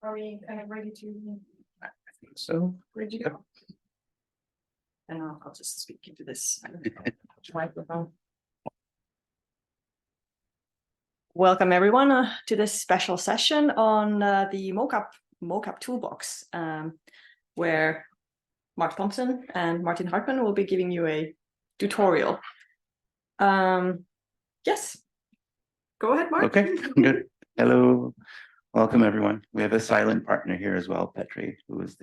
Are we kind of ready to? I think so. Ready to go? And I'll just speak into this microphone. Welcome everyone to this special session on the Mocap Toolbox, where Marc Thompson and Martin Hartmann will be giving you a tutorial. Yes, go ahead, Marc. Okay, good. Hello, welcome everyone. We have a silent partner here as well, Petri, who has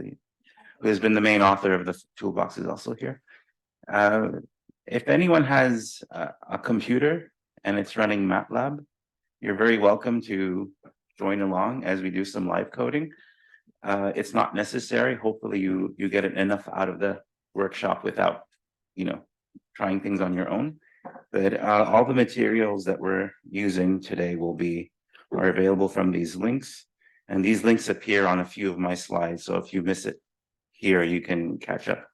been the main author of the toolbox, is also here. If anyone has a computer and it's running Matlab, you're very welcome to join along as we do some live coding. It's not necessary. Hopefully you get enough out of the workshop without, trying things on your own. But all the materials that we're using today are available from these links. And these links appear on a few of my slides. So if you miss it here, you can catch up.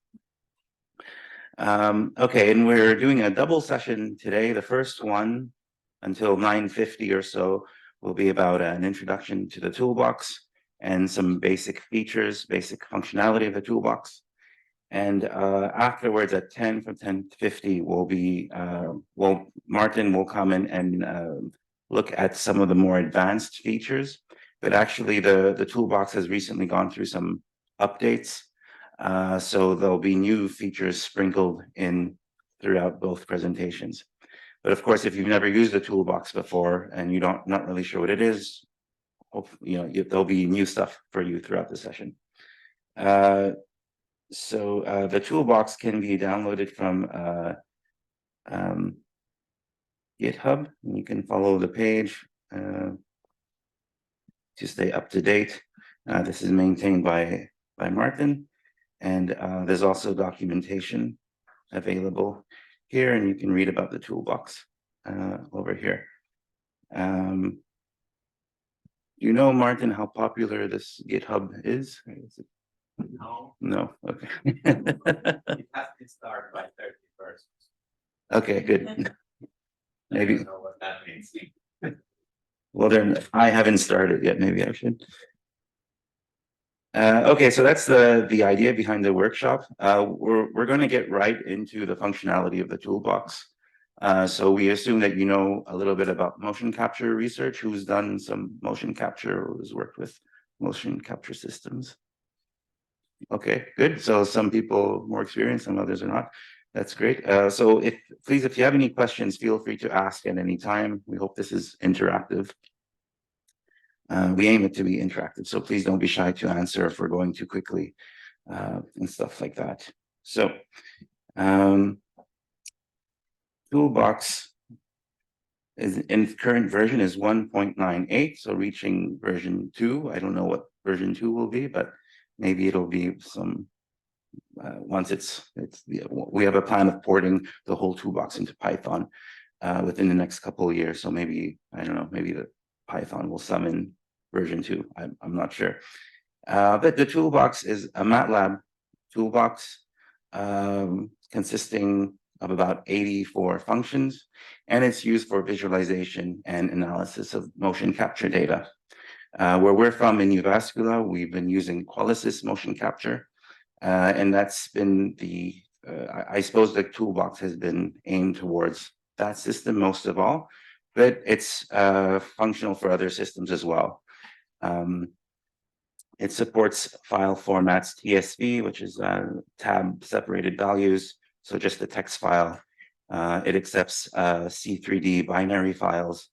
Okay, and we're doing a double session today. The first one until 9:50 or so will be about an introduction to the toolbox and some basic features, basic functionality of the toolbox. And afterwards at 10 from 10:50 will be, Martin will come in and look at some of the more advanced features. But actually the toolbox has recently gone through some updates. So there'll be new features sprinkled in throughout both presentations. But of course, if you've never used the toolbox before and not really sure what it is, there'll be new stuff for you throughout the session. So the toolbox can be downloaded from GitHub. You can follow the page to stay up to date. This is maintained by Martin, and there's also documentation available here, and you can read about the toolbox over here. Do you know, Martin, how popular this GitHub is? No. Okay. It has to start by 31st. Okay, good. Maybe. I don't know what that means. Well, then I haven't started yet. Maybe I should. Okay, so that's the idea behind the workshop. We're going to get right into the functionality of the toolbox. So we assume that you know a little bit about motion capture research. Who's done some motion capture or has worked with motion capture systems? Okay, good. So some people more experienced, some others are not. That's great. So if you have any questions, feel free to ask at any time. We hope this is interactive. We aim it to be interactive, so please don't be shy to answer if we're going too quickly and stuff like that. So toolbox is in current version is 1.98, so reaching version 2. I don't know what version 2 will be, but maybe it'll be some once we have a plan of porting the whole toolbox into Python within the next couple of years. So maybe, I don't know, maybe the Python will summon version 2. I'm not sure. But the toolbox is a Matlab toolbox consisting of about 84 functions, and it's used for visualization and analysis of motion capture data. Where we're from in Jyväskylä, we've been using Qualisys motion capture, and that's been I suppose the toolbox has been aimed towards that system most of all, but it's functional for other systems as well. It supports file formats TSV, which is tab separated values, so just the text file. It accepts C3D binary files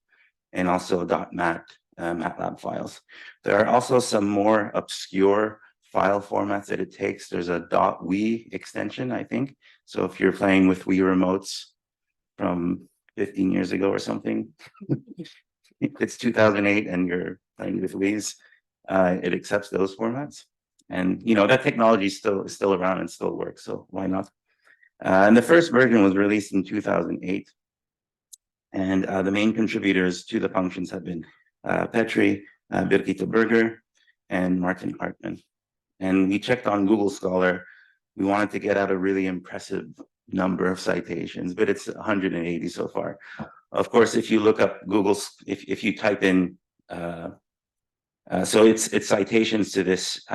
and also .mat Matlab files. There are also some more obscure file formats that it takes. There's a .we extension, I think. So if you're playing with Wii remotes from 15 years ago or something, it's 2008 and you're playing with Wii's, it accepts those formats. And that technology is still around and still works, so why not? And the first version was released in 2008. And the main contributors to the functions have been Petri, Birgitte Berger, and Martin Hartmann. And we checked on Google Scholar. We wanted to get out a really impressive number of citations, but it's 180 so far. Of course, if you look up Google's, if you type in So it's citations to this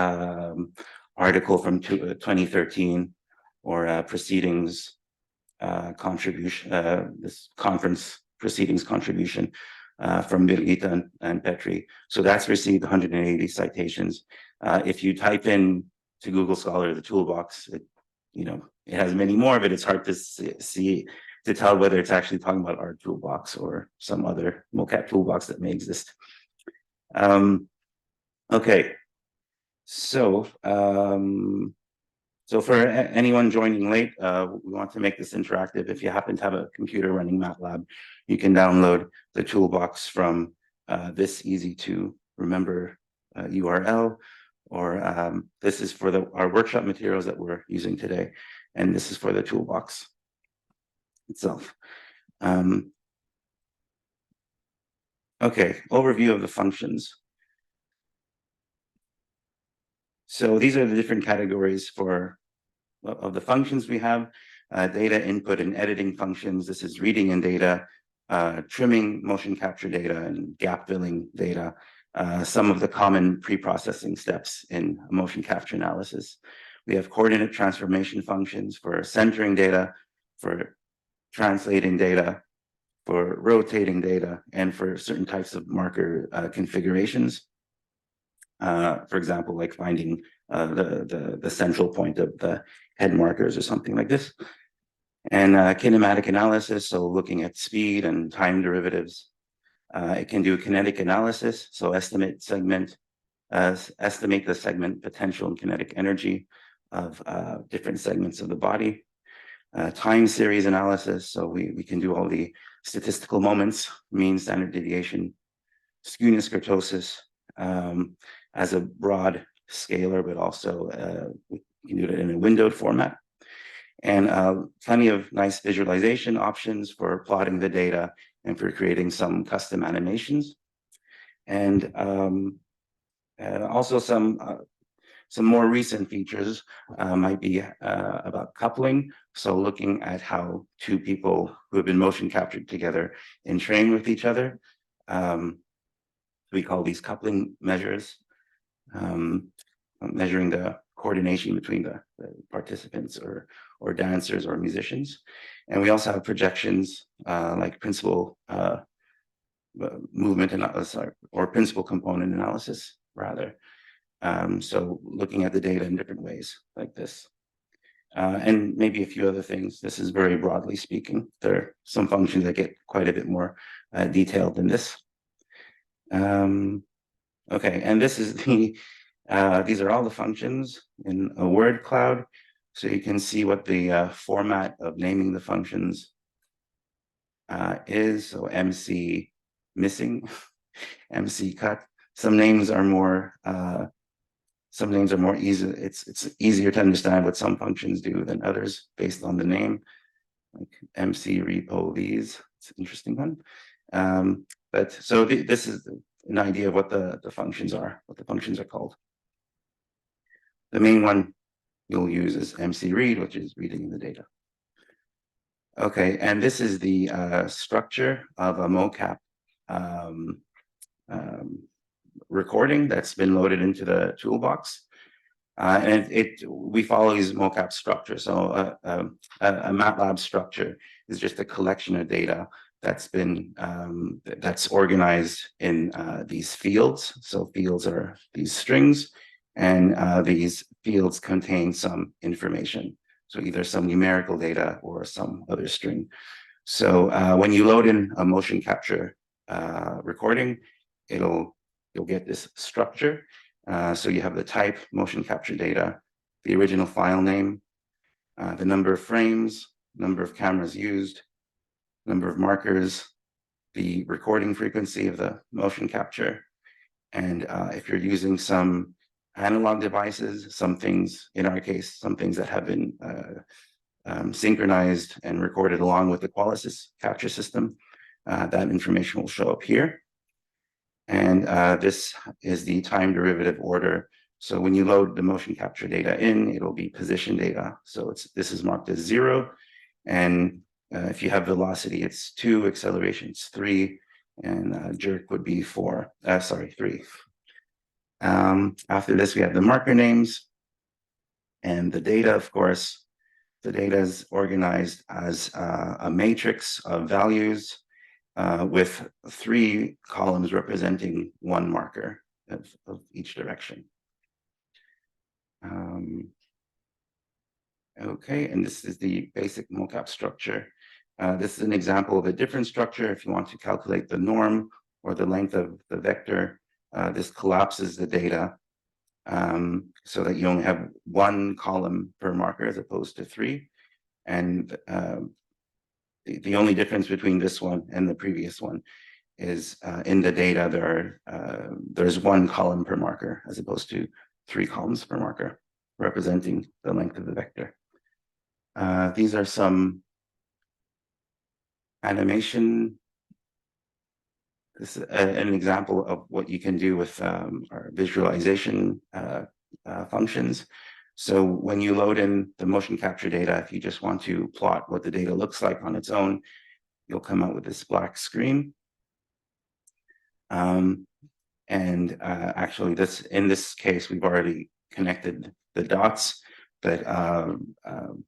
article from 2013 or proceedings contribution, this conference proceedings contribution from Birgitta and Petri. So that's received 180 citations. If you type in to Google Scholar the toolbox, it has many more, but it's hard to to tell whether it's actually talking about our toolbox or some other Mocap toolbox that may exist. Okay, so for anyone joining late, we want to make this interactive. If you happen to have a computer running Matlab, you can download the toolbox from this easy to remember URL, or this is for our workshop materials that we're using today, and this is for the toolbox itself. Okay, overview of the functions. So these are the different categories of the functions we have. Data input and editing functions. This is reading in data, trimming motion capture data, and gap filling data. Some of the common pre-processing steps in motion capture analysis. We have coordinate transformation functions for centering data, for translating data, for rotating data, and for certain types of marker configurations. For example, like finding the central point of the head markers or something like this. And kinematic analysis, so looking at speed and time derivatives. It can do kinetic analysis, so estimate the segment potential and kinetic energy of different segments of the body. Time series analysis, so we can do all the statistical moments, mean, standard deviation, skewness, kurtosis, as a broad scalar, but also we can do it in a windowed format. And plenty of nice visualization options for plotting the data and for creating some custom animations. And also some more recent features might be about coupling. So looking at how two people who have been motion captured together entrain with each other. We call these coupling measures, measuring the coordination between the participants or dancers or musicians. And we also have projections like principal movement or principal component analysis rather. So looking at the data in different ways like this. And maybe a few other things. This is very broadly speaking. There are some functions that get quite a bit more detailed than this. Okay, and this is these are all the functions in a word cloud. So you can see what the format of naming the functions is. So MC missing, MC cut. Some names are more easy. It's easier to understand what some functions do than others based on the name. Like MC repo these. It's an interesting one. But so this is an idea of what the functions are, what the functions are called. The main one you'll use is MC read, which is reading the data. Okay, and this is the structure of a Mocap recording that's been loaded into the toolbox. And we follow these Mocap structure. So a Matlab structure is just a collection of data that's been that's organized in these fields. So fields are these strings, and these fields contain some information. So either some numerical data or some other string. So when you load in a motion capture recording, you'll get this structure. So you have the type, motion capture data, the original file name, the number of frames, number of cameras used, number of markers, the recording frequency of the motion capture. And if you're using some analog devices, some things, in our case, some things that have been synchronized and recorded along with the Qualisys capture system, that information will show up here. And this is the time derivative order. So when you load the motion capture data in, it'll be position data. So this is marked as 0. And if you have velocity, it's 2, acceleration, it's 3, and jerk would be 4. 3. After this, we have the marker names and the data, of course. The data is organized as a matrix of values with 3 columns representing 1 marker of each direction. Okay, and this is the basic Mocap structure. This is an example of a different structure. If you want to calculate the norm or the length of the vector, this collapses the data so that you only have 1 column per marker as opposed to 3. And the only difference between this one and the previous one is in the data there's 1 column per marker as opposed to 3 columns per marker representing the length of the vector. These are some animation. This is an example of what you can do with our visualization functions. So when you load in the motion capture data, if you just want to plot what the data looks like on its own, you'll come out with this black screen. Actually, in this case, we've already connected the dots, but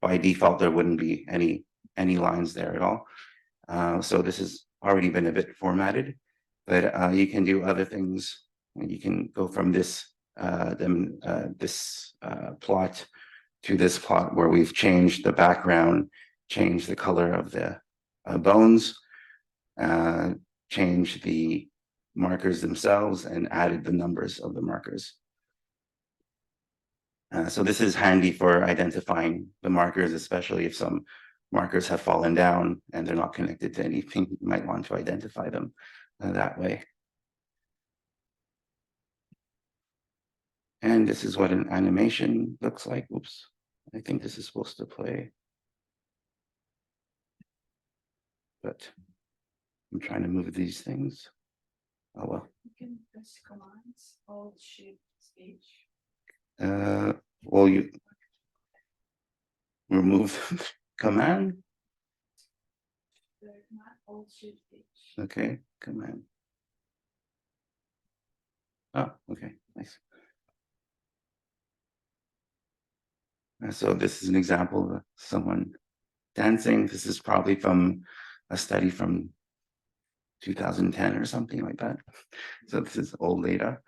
by default, there wouldn't be any lines there at all. So this has already been a bit formatted, but you can do other things. You can go from this plot to this plot where we've changed the background, changed the color of the bones, changed the markers themselves, and added the numbers of the markers. So this is handy for identifying the markers, especially if some markers have fallen down and they're not connected to anything. You might want to identify them that way. And this is what an animation looks like. Oops, I think this is supposed to play. But I'm trying to move these things. Oh well. You can press commands, Alt Shift H. Well, you remove command. Alt Shift H. Okay, command. Oh, okay, nice. So this is an example of someone dancing. This is probably from a study from 2010 or something like that. So this is old data.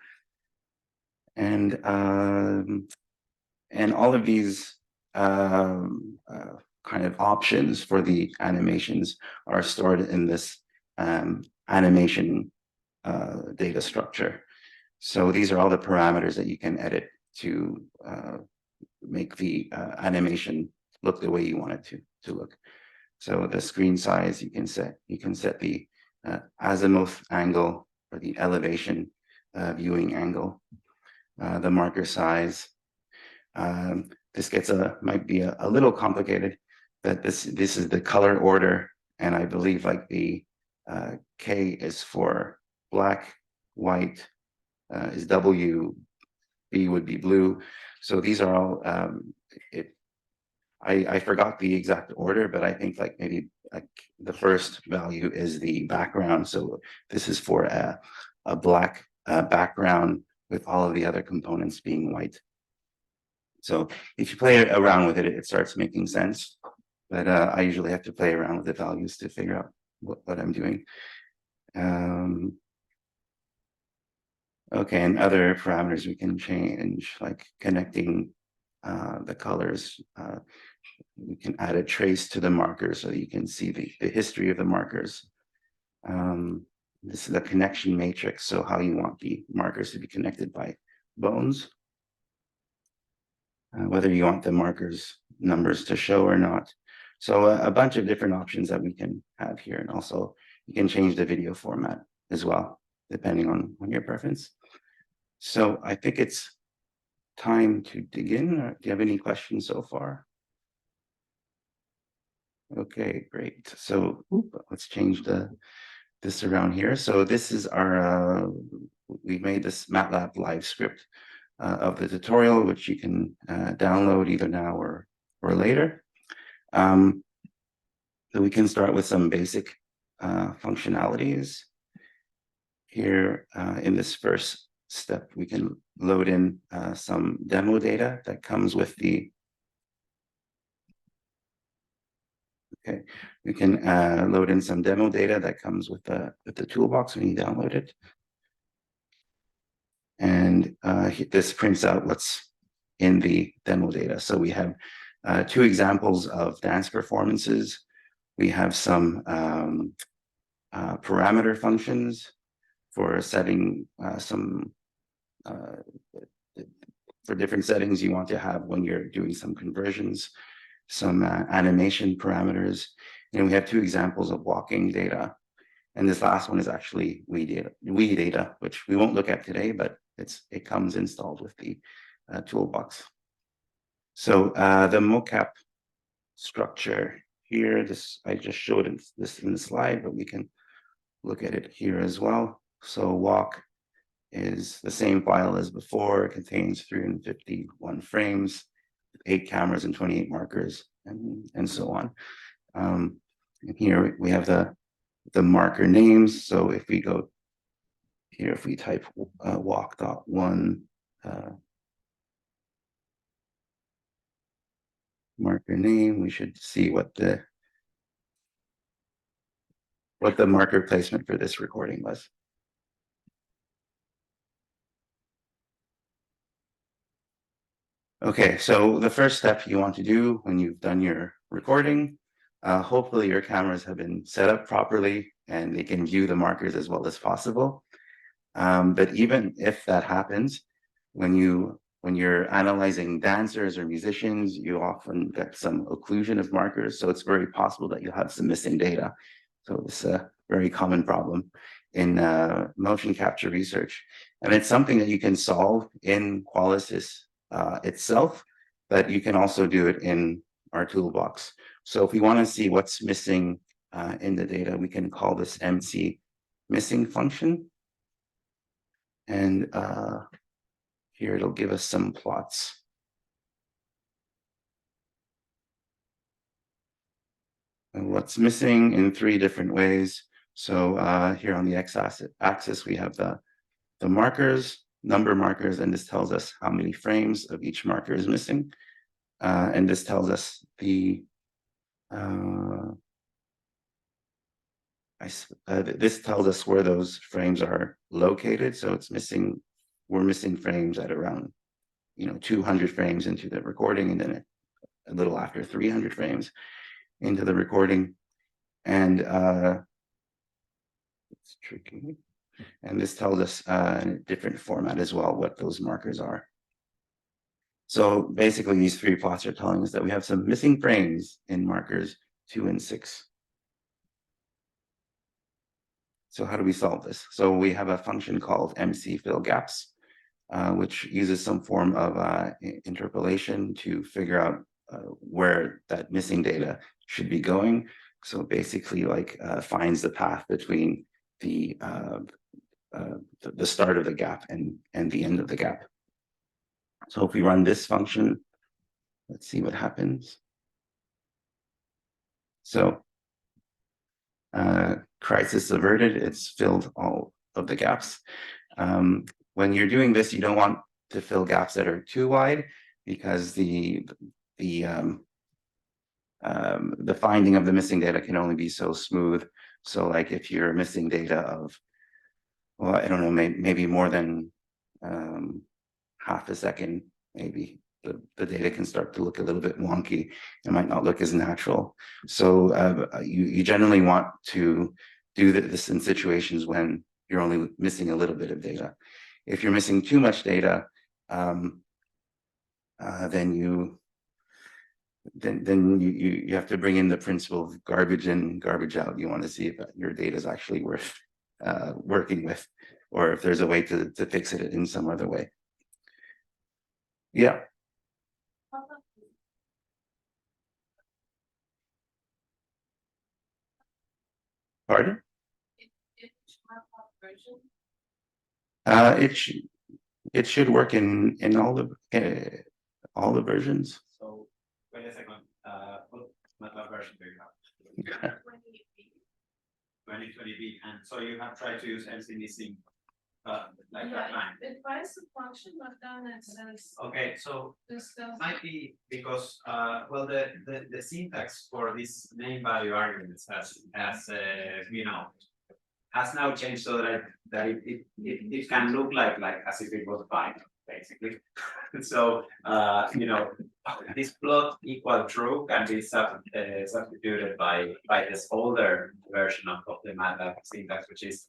And all of these kind of options for the animations are stored in this animation data structure. So these are all the parameters that you can edit to make the animation look the way you want it to look. So the screen size, you can set the azimuth angle or the elevation viewing angle, the marker size. This might be a little complicated, but this is the color order, and I believe like the K is for black, white is W, B would be blue. So these are all I forgot the exact order, but I think like maybe like the first value is the background. So this is for a black background with all of the other components being white. So if you play around with it, it starts making sense. But I usually have to play around with the values to figure out what I'm doing. Okay, and other parameters we can change, like connecting the colors. We can add a trace to the marker so you can see the history of the markers. This is a connection matrix, so how you want the markers to be connected by bones. Whether you want the markers numbers to show or not. So a bunch of different options that we can have here. And also you can change the video format as well, depending on your preference. So I think it's time to dig in. Do you have any questions so far? Okay, great. So let's change this around here. So this is our, we made this Matlab live script of the tutorial, which you can download either now or later. So we can start with some basic functionalities. Here in this first step, we can load in some demo data that comes with the. Okay, we can load in some demo data that comes with the toolbox when you download it. And this prints out what's in the demo data. So we have two examples of dance performances. We have some parameter functions for setting for different settings you want to have when you're doing some conversions, some animation parameters. And we have two examples of walking data. And this last one is actually Wii data, which we won't look at today, but it comes installed with the toolbox. So the Mocap structure here, I just showed this in the slide, but we can look at it here as well. So walk is the same file as before. It contains 351 frames, 8 cameras and 28 markers, and so on. And here we have the marker names. So if we go here, if we type walk.1 marker name, we should see what the marker placement for this recording was. Okay, so the first step you want to do when you've done your recording, hopefully your cameras have been set up properly and they can view the markers as well as possible. But even if that happens, when you're analyzing dancers or musicians, you often get some occlusion of markers. So it's very possible that you'll have some missing data. So it's a very common problem in motion capture research. And it's something that you can solve in Qualisys itself, but you can also do it in our toolbox. So if we want to see what's missing in the data, we can call this MC missing function. And here it'll give us some plots. And what's missing in 3 different ways. So here on the x-axis, we have the markers, number markers, and this tells us how many frames of each marker is missing. And this tells us this tells us where those frames are located. So we're missing frames at around 200 frames into the recording, and then a little after 300 frames into the recording. And it's tricky. And this tells us in a different format as well what those markers are. So basically these 3 plots are telling us that we have some missing frames in markers 2 and 6. So how do we solve this? So we have a function called MC fill gaps, which uses some form of interpolation to figure out where that missing data should be going. So basically finds the path between the start of the gap and the end of the gap. So if we run this function, let's see what happens. So crisis averted, it's filled all of the gaps. When you're doing this, you don't want to fill gaps that are too wide, because the finding of the missing data can only be so smooth. So like if you're missing data of, well, I don't know, maybe more than half a second, maybe the data can start to look a little bit wonky. It might not look as natural. So you generally want to do this in situations when you're only missing a little bit of data. If you're missing too much data, then you have to bring in the principle of garbage in, garbage out. You want to see if your data is actually worth working with, or if there's a way to fix it in some other way. Yeah. Pardon? It should work in all the versions. So wait a second. What Matlab version do you have? 2020B, and so you have tried to use MC missing, like at that time. It finds the function, but then it says Okay, so discuss. might be because, well, the syntax for this name value arguments has has now changed so that it can look like as if it was Python, basically. So, this plot equal true can be substituted by this older version of the Matlab syntax, which is,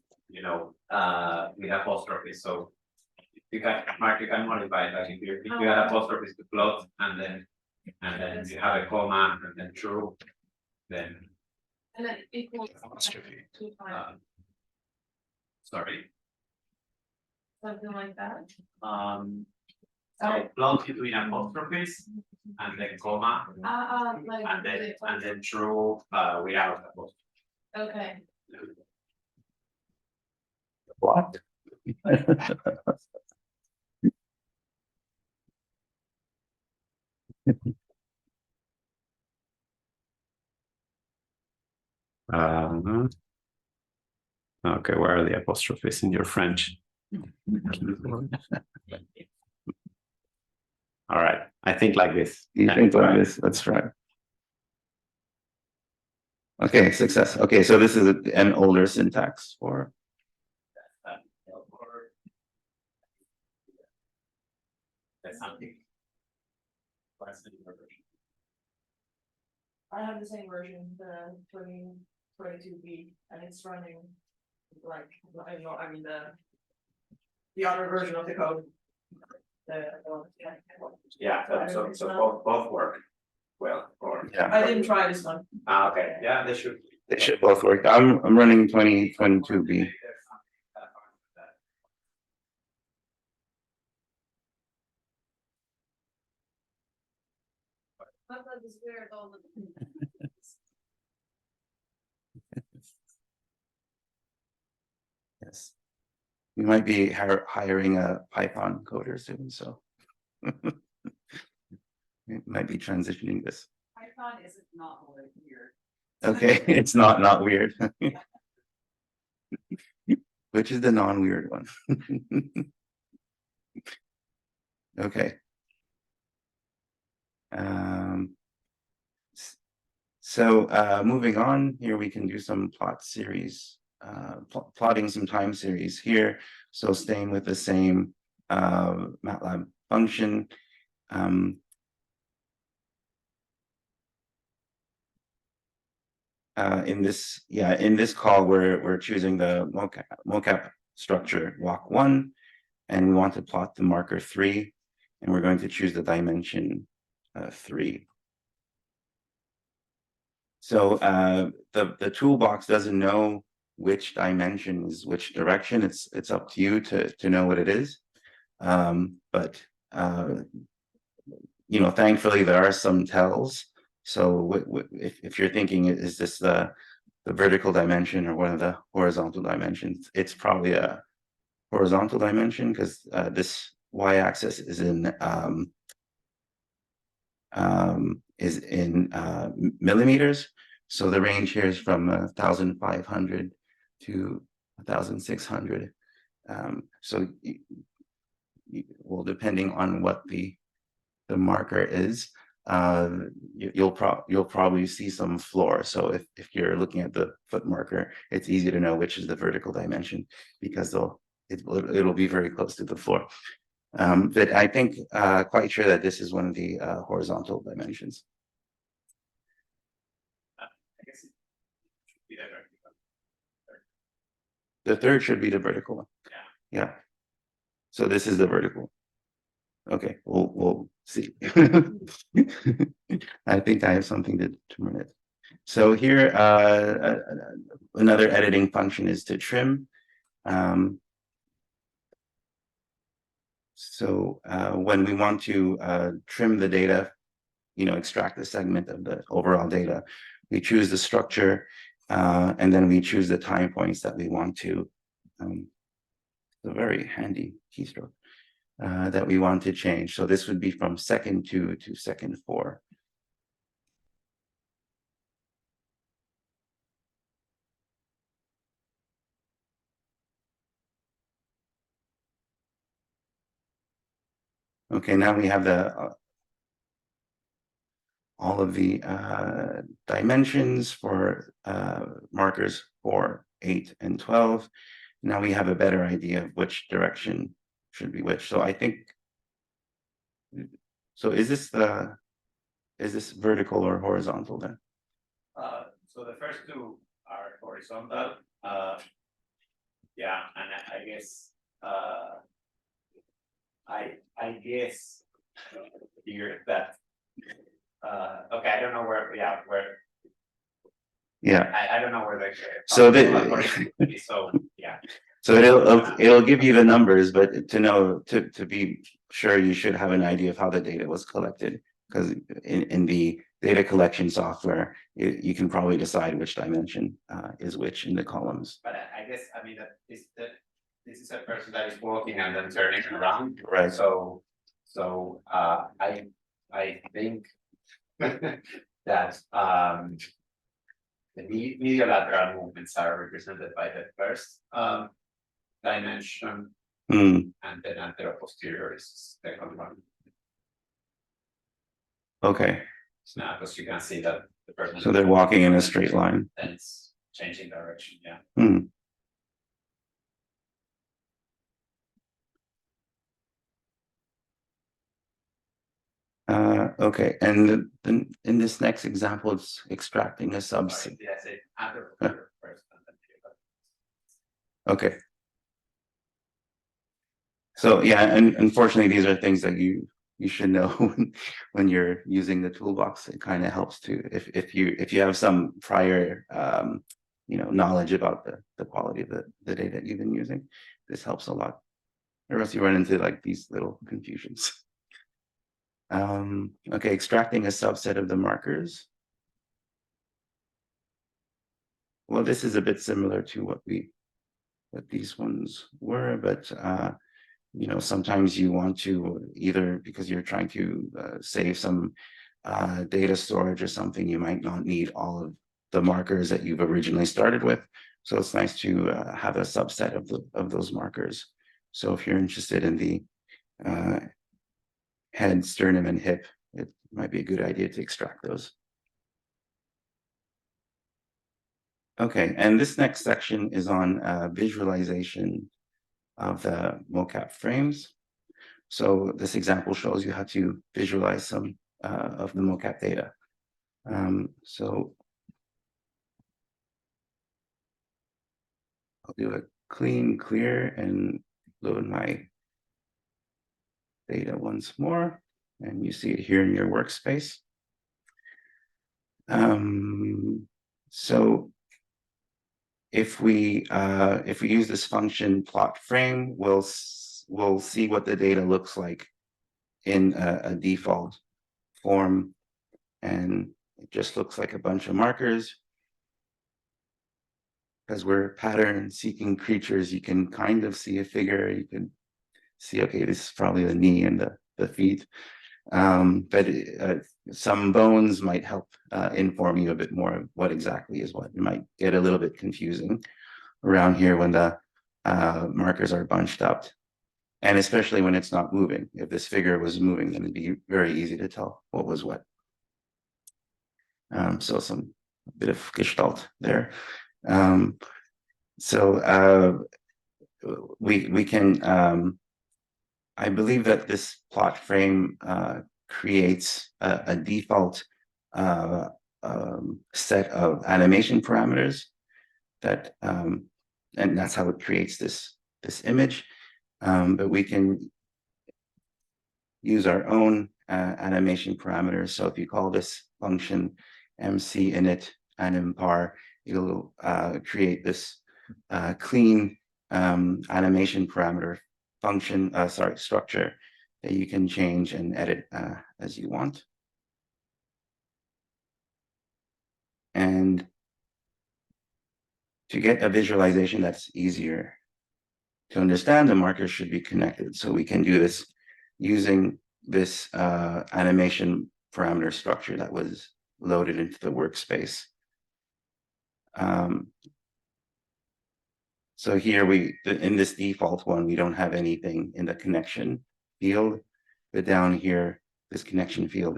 with apostrophes. So you can, Mark, you can modify that if you add apostrophes to plot and then you have a comma and then true, then And then equals. Apostrophe. 2 times, sorry. something like that. So plot between apostrophes and then comma Like. and then true without apostrophe. Okay, What? Okay, where are the apostrophes in your French? All right, I think like this. You think like this? That's right. Okay, success. Okay, so this is an older syntax for. That's something. I have the same version, the 2022B, and it's running like, I don't know, I mean, the other version of the code. Yeah, so both work well, or. Yeah, I didn't try this one. Okay, yeah, they should. they should both work. I'm running 2022B. Matlab is weird all the time. Yes. We might be hiring a Python coder soon, so. We might be transitioning this. Python is not really weird. Okay, it's not weird. Which is the non-weird one? Okay. So moving on, here we can do some plot series, plotting some time series here. So staying with the same MATLAB function. In this call, we're choosing the mocap structure walk 1, and we want to plot the marker 3, and we're going to choose the dimension 3. So the toolbox doesn't know which dimension is which direction. It's up to you to know what it is. But thankfully there are some tells. So if you're thinking, is this the vertical dimension or one of the horizontal dimensions? It's probably a horizontal dimension because this y-axis is in millimeters. So the range here is from 1,500 to 1,600. So well, depending on what the marker is, you'll probably see some floor. So if you're looking at the foot marker, it's easy to know which is the vertical dimension because it'll be very close to the floor. But I think quite sure that this is one of the horizontal dimensions. I guess it should be there. The third should be the vertical one. Yeah. So this is the vertical. Okay, we'll see. I think I have something to turn it. So here, another editing function is to trim. So when we want to trim the data, extract the segment of the overall data, we choose the structure, and then we choose the time points that we want to, a very handy keystroke, that we want to change. So this would be from second 2 to second 4. Okay, now we have the all of the dimensions for markers 4, 8, and 12. Now we have a better idea of which direction should be which. So I think, so is this vertical or horizontal then? So the first two are horizontal. Yeah, and I guess I guess here that okay, I don't know where, yeah, where Yeah. I don't know where the So so yeah. So it'll give you the numbers, but to know to be sure, you should have an idea of how the data was collected, because in the data collection software, you can probably decide which dimension is which in the columns. But I guess, I mean, that this is a person that is walking and then turning around. Right. So I think that the medial lateral movements are represented by the first dimension, Hmm. and then anteroposterior is the second one. Okay, So now, because you can see that the person. so they're walking in a straight line. And it's changing direction, yeah. Hmm. Okay, and then in this next example, it's extracting a Sorry, subset. did I say anteroposterior first? And then Okay. So yeah, and unfortunately, these are things that you should know when you're using the toolbox. It kind of helps to if you have some prior knowledge about the quality of the data you've been using. This helps a lot, or else you run into like these little confusions. Okay, extracting a subset of the markers. Well, this is a bit similar to what these ones were, but sometimes you want to, either because you're trying to save some data storage or something, you might not need all of the markers that you've originally started with. So it's nice to have a subset of those markers. So if you're interested in the head, sternum, and hip, it might be a good idea to extract those. Okay, and this next section is on visualization of the mocap frames. So this example shows you how to visualize some of the mocap data. So I'll do a clean clear and load my data once more, and you see it here in your workspace. So if we use this function plot frame, we'll see what the data looks like in a default form, and it just looks like a bunch of markers. Because we're pattern seeking creatures, you can kind of see a figure. You can see, okay, this is probably the knee and the feet. But some bones might help inform you a bit more of what exactly is what. It might get a little bit confusing around here when the markers are bunched up, and especially when it's not moving. If this figure was moving, then it'd be very easy to tell what was what. So some bit of gestalt there. So we can, I believe that this plot frame creates a default set of animation parameters that, and that's how it creates this image. But we can use our own animation parameters. So if you call this function MC init animpar, it'll create this clean animation parameter function, structure that you can change and edit as you want. And to get a visualization that's easier to understand, the markers should be connected. So we can do this using this animation parameter structure that was loaded into the workspace. So here in this default one, we don't have anything in the connection field, But down here, this connection field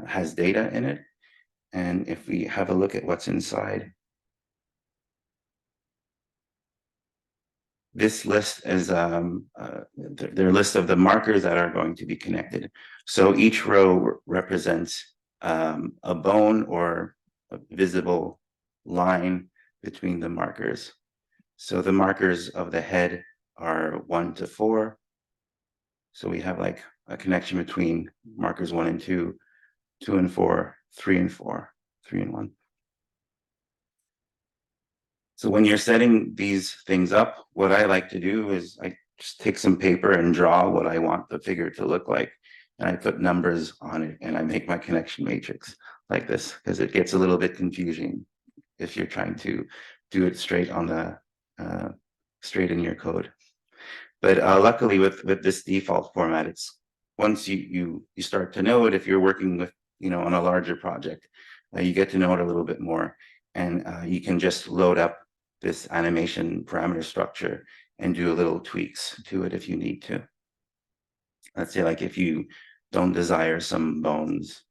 has data in it. And if we have a look at what's inside, this list is their list of the markers that are going to be connected. So each row represents a bone or a visible line between the markers. So the markers of the head are 1 to 4. So we have like a connection between markers 1 and 2, 2 and 4, 3 and 4, 3 and 1. So when you're setting these things up, what I like to do is I just take some paper and draw what I want the figure to look like. And I put numbers on it and I make my connection matrix like this, because it gets a little bit confusing if you're trying to do it straight on the straight in your code. But luckily with this default format, it's once you start to know it, if you're working with, on a larger project, you get to know it a little bit more, and you can just load up this animation parameter structure and do a little tweaks to it if you need to. Let's say like if you don't desire some bones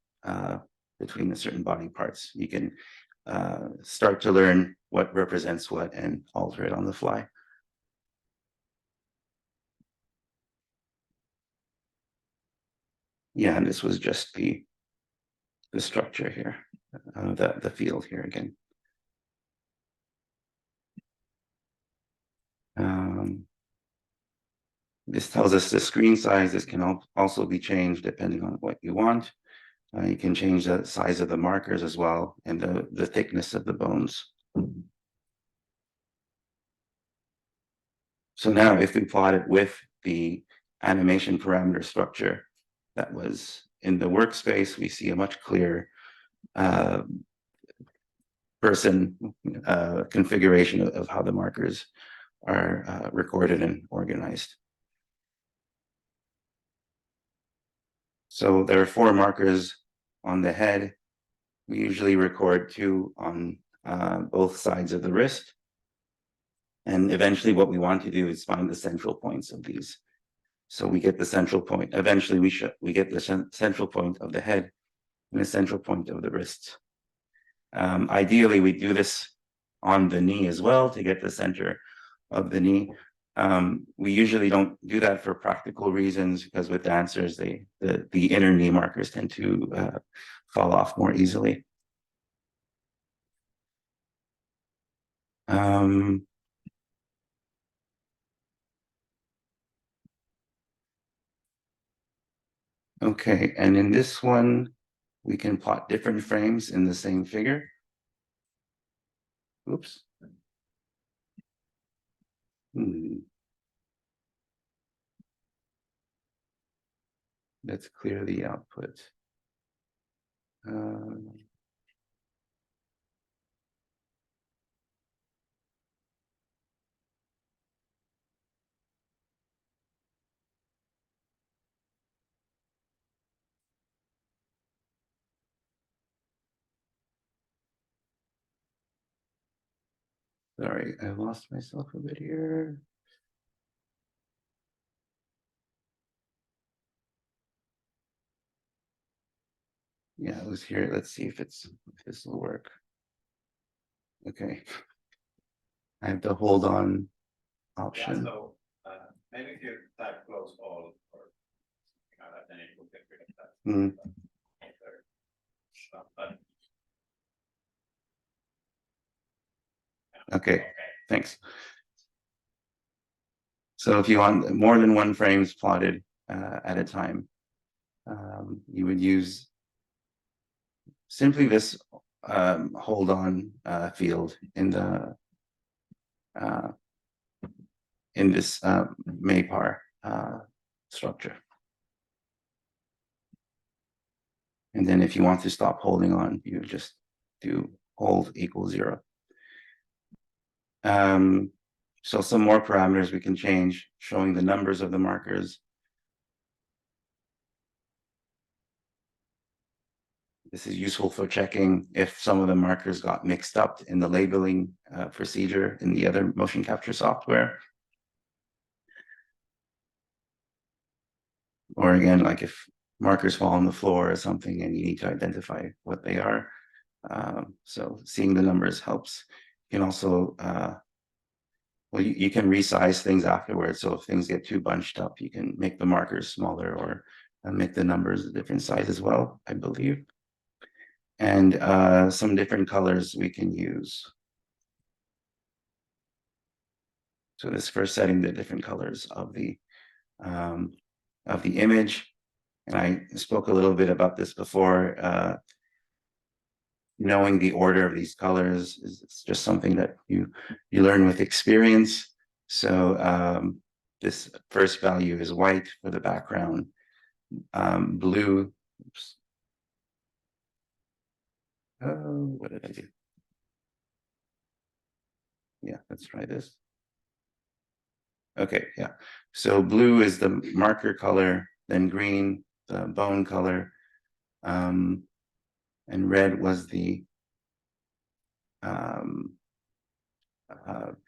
between the certain body parts, you can start to learn what represents what and alter it on the fly. Yeah, and this was just the structure here, the field here again. This tells us the screen size. This can also be changed depending on what you want. You can change the size of the markers as well, and the thickness of the bones. So now if we plot it with the animation parameter structure that was in the workspace, we see a much clearer configuration of how the markers are recorded and organized. So there are 4 markers on the head. We usually record 2 on both sides of the wrist. And eventually what we want to do is find the central points of these. So we get the central point. Eventually we get the central point of the head and the central point of the wrist. Ideally, we do this on the knee as well to get the center of the knee. We usually don't do that for practical reasons, because with dancers, the inner knee markers tend to fall off more easily. Okay, and in this one, we can plot different frames in the same figure. Oops. Let's clear the output. Sorry, I lost myself a bit here. Yeah, it was here. Let's see if this will work. Okay. I have the hold on option. Yeah, so maybe if you type close all or then it will get rid of that. Okay, thanks. So if you want more than one frames plotted at a time, you would use simply this hold on field in this Maypar structure. And then if you want to stop holding on, you just do hold equals 0. So some more parameters we can change, showing the numbers of the markers. This is useful for checking if some of the markers got mixed up in the labeling procedure in the other motion capture software. or again, like if markers fall on the floor or something and you need to identify what they are. So seeing the numbers helps. You can also, well, you can resize things afterwards. So if things get too bunched up, you can make the markers smaller or make the numbers a different size as well, I believe. And some different colors we can use. So this first setting the different colors of the image. And I spoke a little bit about this before. Knowing the order of these colors is just something that you learn with experience. So this first value is white for the background, blue. Oops. Oh, what did I do? Yeah, let's try this. Okay, yeah. So blue is the marker color, then green, the bone color, and red was the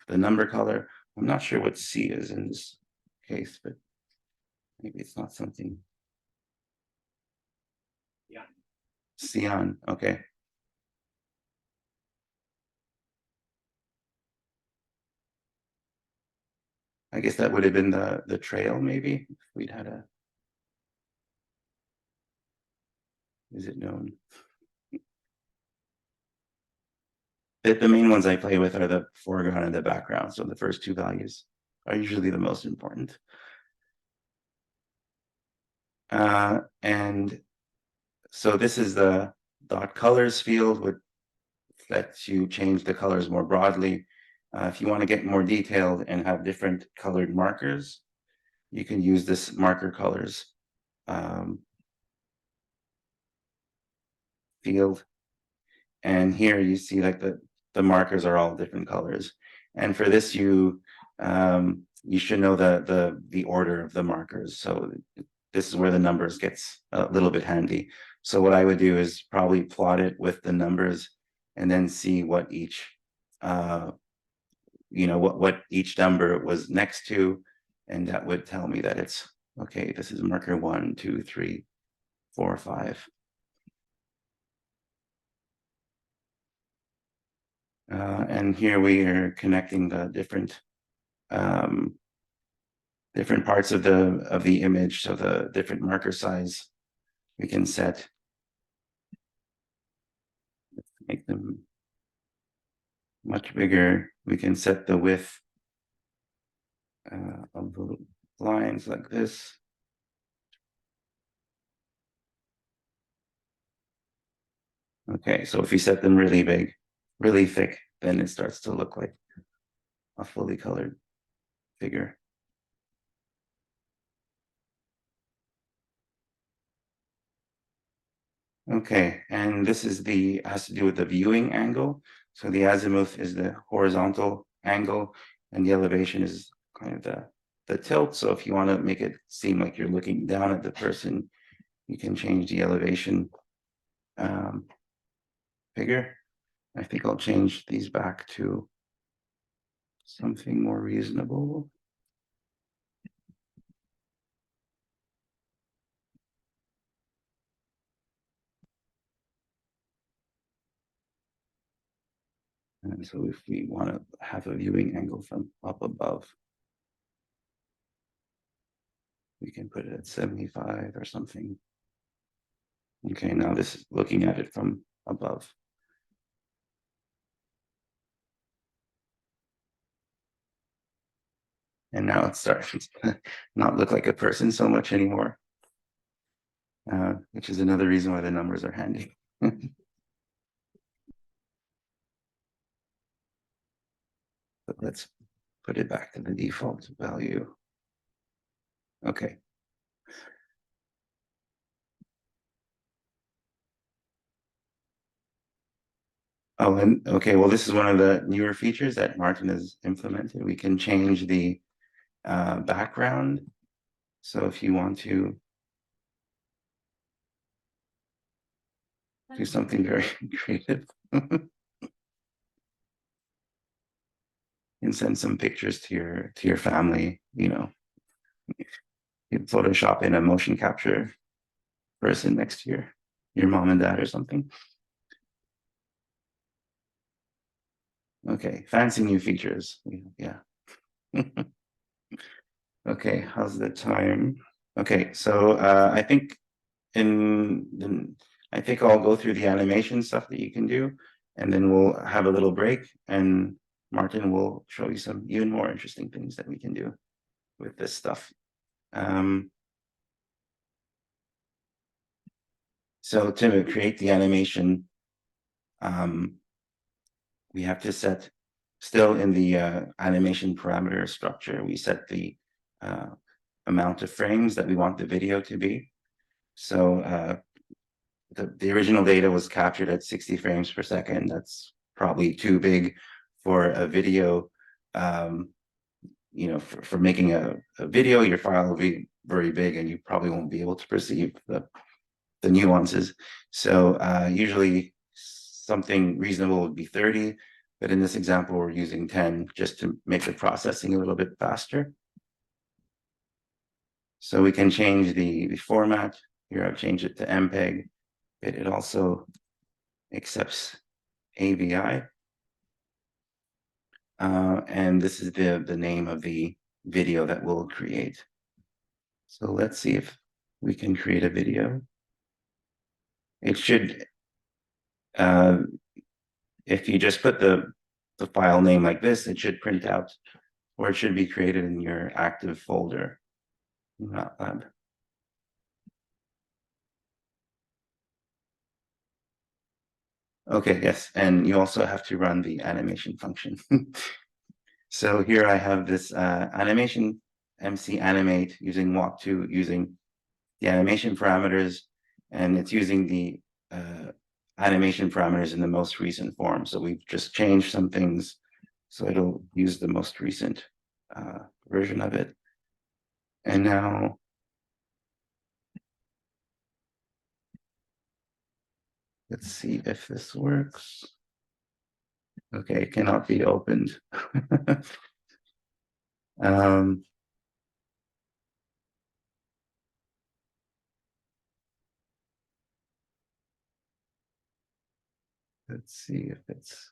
number color. I'm not sure what C is in this case, but maybe it's not something. Yeah. Cyan, okay. I guess that would have been the trail, maybe, if we'd had a. Is it known? The main ones I play with are the foreground and the background. So the first two values are usually the most important. And so this is the dot colors field, which lets you change the colors more broadly. If you want to get more detailed and have different colored markers, you can use this marker colors field. And here you see like the markers are all different colors. And for this, you should know the order of the markers. So this is where the numbers gets a little bit handy. So what I would do is probably plot it with the numbers and then see what each what each number was next to, and that would tell me that it's okay. This is marker 1, 2, 3, 4, 5. And here we are connecting the different parts of the image, so the different marker size we can set. Make them much bigger. We can set the width of the lines like this. Okay, so if you set them really big, really thick, then it starts to look like a fully colored figure. Okay, and this is has to do with the viewing angle. So the azimuth is the horizontal angle, and the elevation is kind of the tilt. So if you want to make it seem like you're looking down at the person, you can change the elevation figure. I think I'll change these back to something more reasonable. And so if we want to have a viewing angle from up above, we can put it at 75 or something. Okay, now this is looking at it from above. And now it's starting to not look like a person so much anymore, which is another reason why the numbers are handy. But let's put it back to the default value. Okay. Oh, and okay, well, this is one of the newer features that Martin has implemented. We can change the background. So if you want to do something very creative, and send some pictures to your family, You Photoshop in a motion capture person next to your mom and dad or something. Okay, fancy new features. Yeah. Okay, how's the time? Okay, so I think I'll go through the animation stuff that you can do, and then we'll have a little break, and Martin will show you some even more interesting things that we can do with this stuff. So to create the animation, we have to set, still in the animation parameter structure, we set the amount of frames that we want the video to be. So the original data was captured at 60 frames per second. That's probably too big for a video. You know, for making a video, your file will be very big and you probably won't be able to perceive the nuances. So usually something reasonable would be 30, but in this example, we're using 10 just to make the processing a little bit faster. So we can change the format. Here I've changed it to MPEG, but it also accepts AVI. And this is the name of the video that we'll create. So let's see if we can create a video. It should, if you just put the file name like this, it should print out, or it should be created in your active folder in Matlab. Okay, yes, and you also have to run the animation function. So here I have this animation MC animate using walk2, using the animation parameters, and it's using the animation parameters in the most recent form. So we've just changed some things, so it'll use the most recent version of it. And now let's see if this works. Okay, it cannot be opened. Let's see if it's.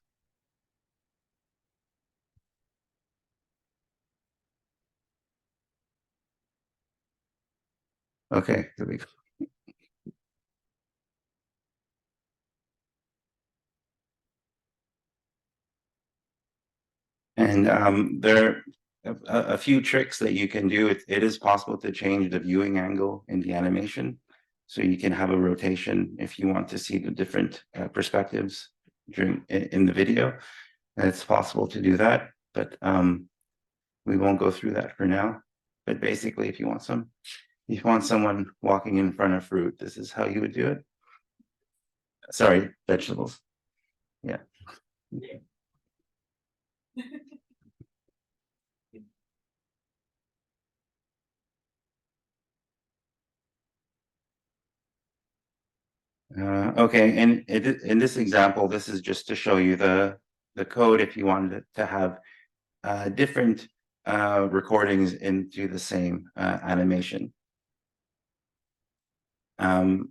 Okay, here we go. And there are a few tricks that you can do. It is possible to change the viewing angle in the animation. So you can have a rotation if you want to see the different perspectives in the video. And it's possible to do that, but we won't go through that for now. But basically, if you want someone walking in front of fruit, this is how you would do it. Sorry, vegetables. Yeah. Okay, and in this example, this is just to show you the code if you wanted to have different recordings into the same animation,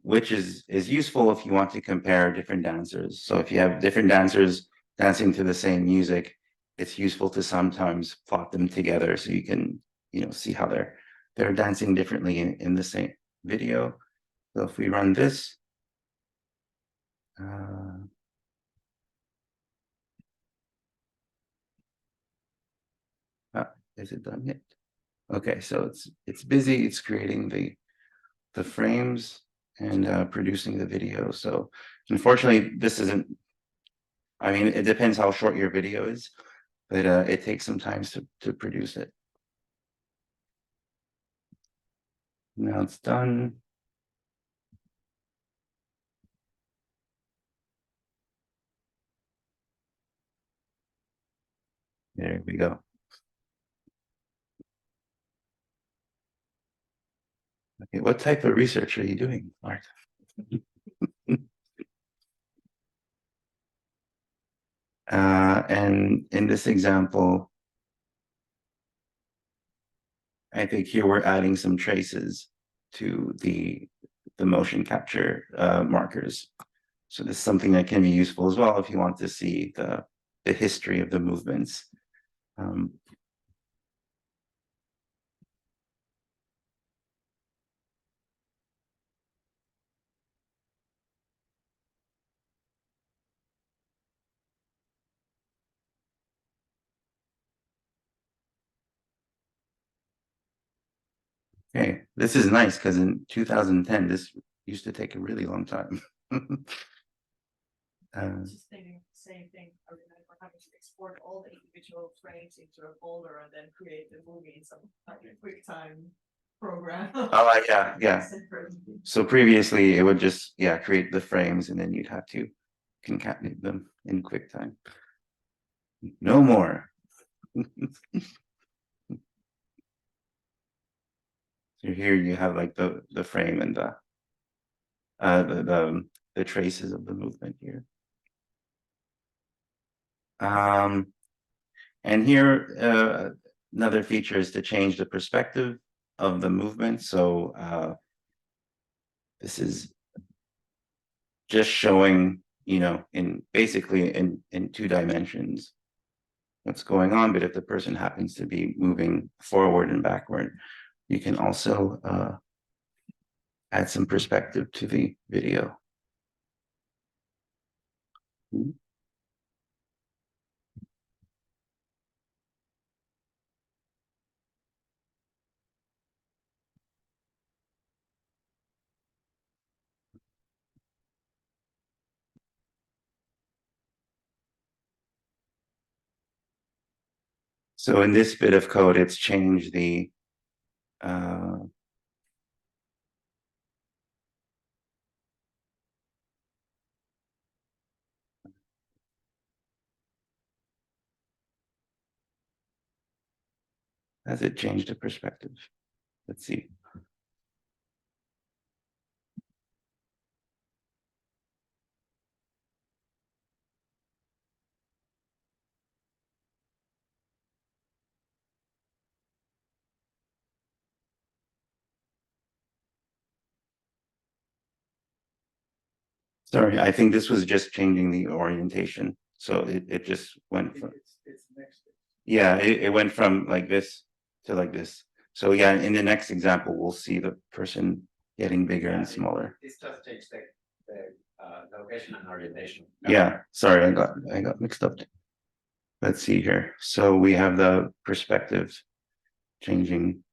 which is useful if you want to compare different dancers. So if you have different dancers dancing to the same music, it's useful to sometimes plot them together so you can, you know, see how they're dancing differently in the same video. So if we run this. Is it done yet? Okay, so it's busy. It's creating the frames and producing the video. So unfortunately, this isn't. I mean, it depends how short your video is, but it takes some time to produce it. Now it's done. There we go. Okay, what type of research are you doing, Marc? And in this example, I think here we're adding some traces to the motion capture markers. So this is something that can be useful as well if you want to see the history of the movements. Okay, this is nice because in 2010, this used to take a really long time. Just thinking the same thing. I remember having to export all the individual frames into a folder and then create the movie in some like a QuickTime program. Oh, yeah. So previously it would just, create the frames and then you'd have to concatenate them in QuickTime. No more. So here you have like the frame and the traces of the movement here. And here another feature is to change the perspective of the movement. So this is just showing, in basically in 2 dimensions what's going on. But if the person happens to be moving forward and backward, you can also add some perspective to the video. So in this bit of code, it's changed the has it changed the perspective? Let's see. Sorry, I think this was just changing the orientation. So it just went from, yeah, it went from like this to like this. So yeah, in the next example, we'll see the person getting bigger and smaller. It's just change the location and orientation. Yeah, sorry, I got mixed up. Let's see here. So we have the perspective changing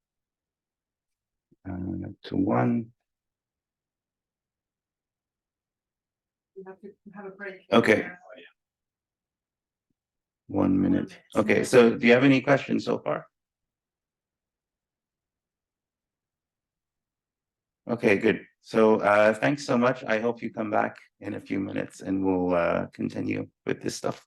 to 1. You have to have a break. Okay. 1 minute. Okay, so do you have any questions so far? Okay, good. So thanks so much. I hope you come back in a few minutes and we'll continue with this stuff.